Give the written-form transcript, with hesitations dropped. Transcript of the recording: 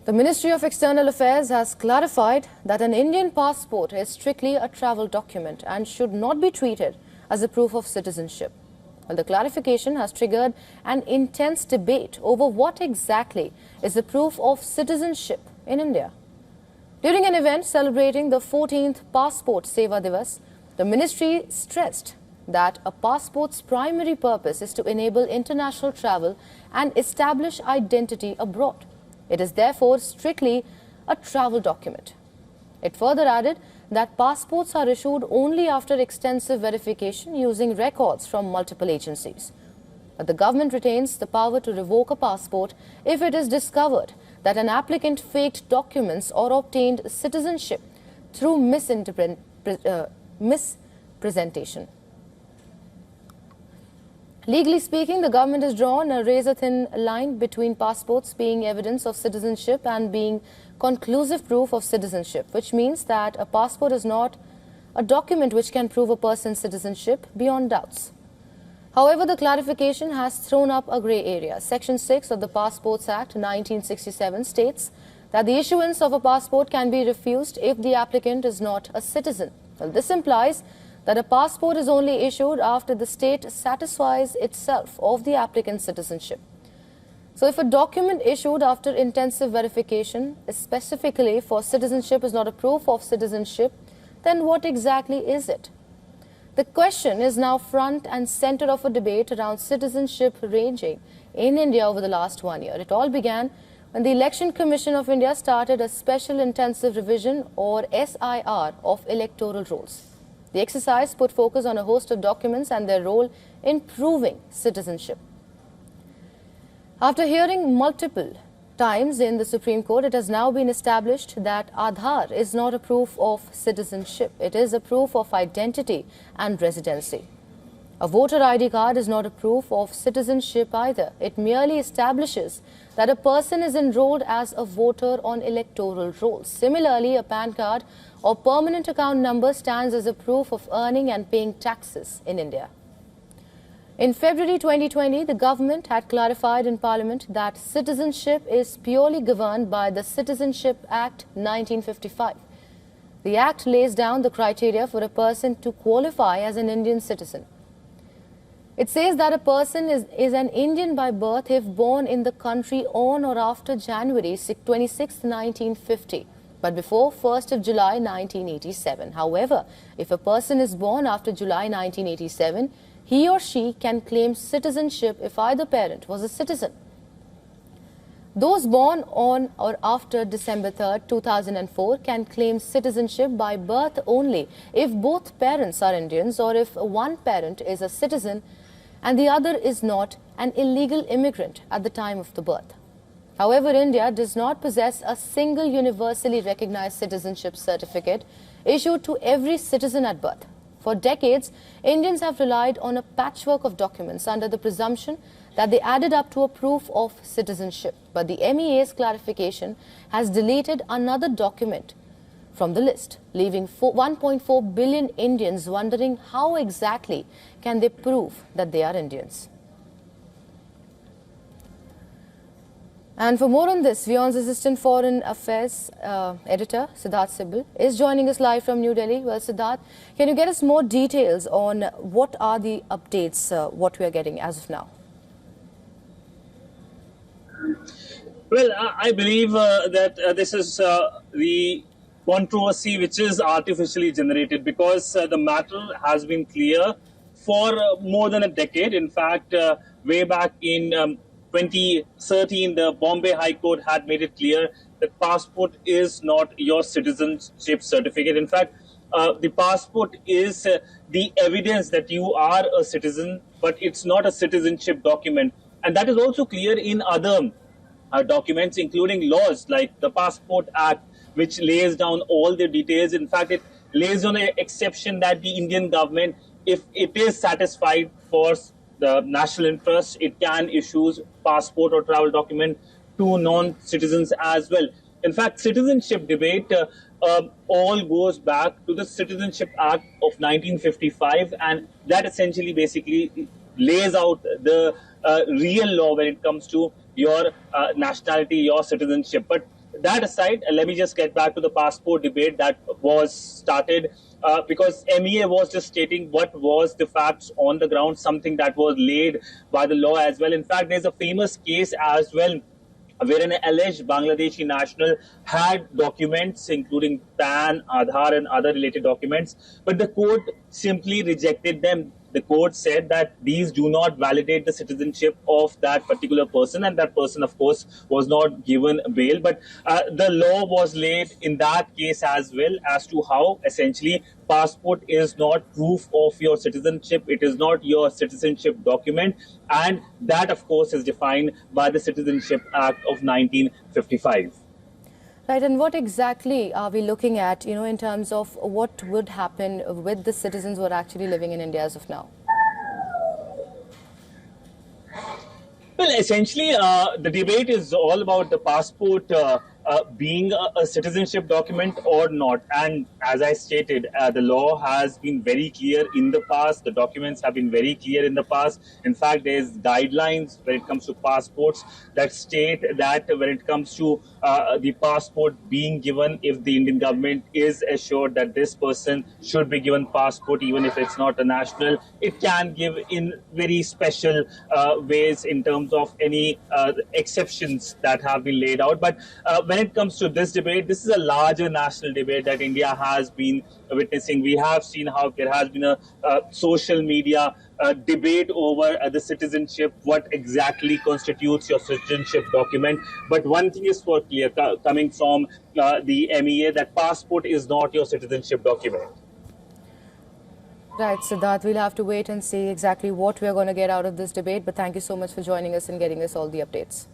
The Ministry of External Affairs has clarified that an Indian passport is strictly a travel document and should not be treated as a proof of citizenship. Well, the clarification has triggered an intense debate over what exactly is the proof of citizenship in India. During an event celebrating the 14th Passport Seva Divas, the ministry stressed that a passport's primary purpose is to enable international travel and establish identity abroad. It is therefore strictly a travel document. It further added that passports are issued only after extensive verification using records from multiple agencies. But the government retains the power to revoke a passport if it is discovered that an applicant faked documents or obtained citizenship through mispresentation. Legally speaking, the government has drawn a razor-thin line between passports being evidence of citizenship and being conclusive proof of citizenship, which means that a passport is not a document which can prove a person's citizenship beyond doubts. However, the clarification has thrown up a grey area. Section 6 of the Passports Act 1967 states that the issuance of a passport can be refused if the applicant is not a citizen. Well, this implies that a passport is only issued after the state satisfies itself of the applicant's citizenship. So if a document issued after intensive verification, specifically for citizenship, is not a proof of citizenship, then what exactly is it? The question is now front and center of a debate around citizenship ranging in India over the last 1 year. It all began when the Election Commission of India started a special intensive revision, or SIR, of electoral rolls. The exercise put focus on a host of documents and their role in proving citizenship. After hearing multiple times in the Supreme Court, it has now been established that Aadhaar is not a proof of citizenship. It is a proof of identity and residency. A voter ID card is not a proof of citizenship either. It merely establishes that a person is enrolled as a voter on electoral rolls. Similarly, a PAN card or permanent account number stands as a proof of earning and paying taxes in India. In February 2020, the government had clarified in Parliament that citizenship is purely governed by the Citizenship Act 1955. The Act lays down the criteria for a person to qualify as an Indian citizen. It says that a person is an Indian by birth if born in the country on or after January 26, 1950, but before 1st of July 1987. However, if a person is born after July 1987, he or she can claim citizenship if either parent was a citizen. Those born on or after December 3rd, 2004 can claim citizenship by birth only if both parents are Indians, or if one parent is a citizen and the other is not, an illegal immigrant at the time of the birth. However, India does not possess a single universally recognized citizenship certificate issued to every citizen at birth. For decades, Indians have relied on a patchwork of documents under the presumption that they added up to a proof of citizenship. But the MEA's clarification has deleted another document from the list, leaving 1.4 billion Indians wondering how exactly can they prove that they are Indians. And for more on this, WION's Assistant Foreign Affairs Editor, Siddharth Sibal, is joining us live from New Delhi. Well, Siddharth, can you get us more details on what are the updates, what we are getting as of now? Well, I believe that this is the controversy which is artificially generated, because the matter has been clear for more than a decade. In fact, way back in 2013, the Bombay High Court had made it clear that passport is not your citizenship certificate. In fact, the passport is the evidence that you are a citizen, but it's not a citizenship document. And that is also clear in other documents, including laws like the Passport Act, which lays down all the details. In fact, it lays on an exception that the Indian government, if it is satisfied for the national interest, it can issue passport or travel document to non-citizens as well. In fact, citizenship debate all goes back to the Citizenship Act of 1955, and that essentially basically lays out the real law when it comes to your nationality, your citizenship. But that aside, let me just get back to the passport debate that was started because MEA was just stating what was the facts on the ground, something that was laid by the law as well. In fact, there's a famous case as well where an alleged Bangladeshi national had documents including PAN, Aadhaar, and other related documents, but the court simply rejected them. The court said that these do not validate the citizenship of that particular person, and that person, of course, was not given bail. But the law was laid in that case as well as to how essentially passport is not proof of your citizenship, it is not your citizenship document, and that, of course, is defined by the Citizenship Act of 1955. Right, and what exactly are we looking at, in terms of what would happen with the citizens who are actually living in India as of now? Well, essentially, the debate is all about the passport being a citizenship document or not. And as I stated, the law has been very clear in the past. The documents have been very clear in the past. In fact, there's guidelines when it comes to passports that state that when it comes to the passport being given, if the Indian government is assured that this person should be given passport, even if it's not a national, it can give in very special ways in terms of any exceptions that have been laid out. But when it comes to this debate, this is a larger national debate that India has been witnessing. We have seen how there has been a social media debate over the citizenship, what exactly constitutes your citizenship document. But one thing is for clear, coming from the MEA, that passport is not your citizenship document. Right, Siddharth, we'll have to wait and see exactly what we're going to get out of this debate. But thank you so much for joining us and getting us all the updates.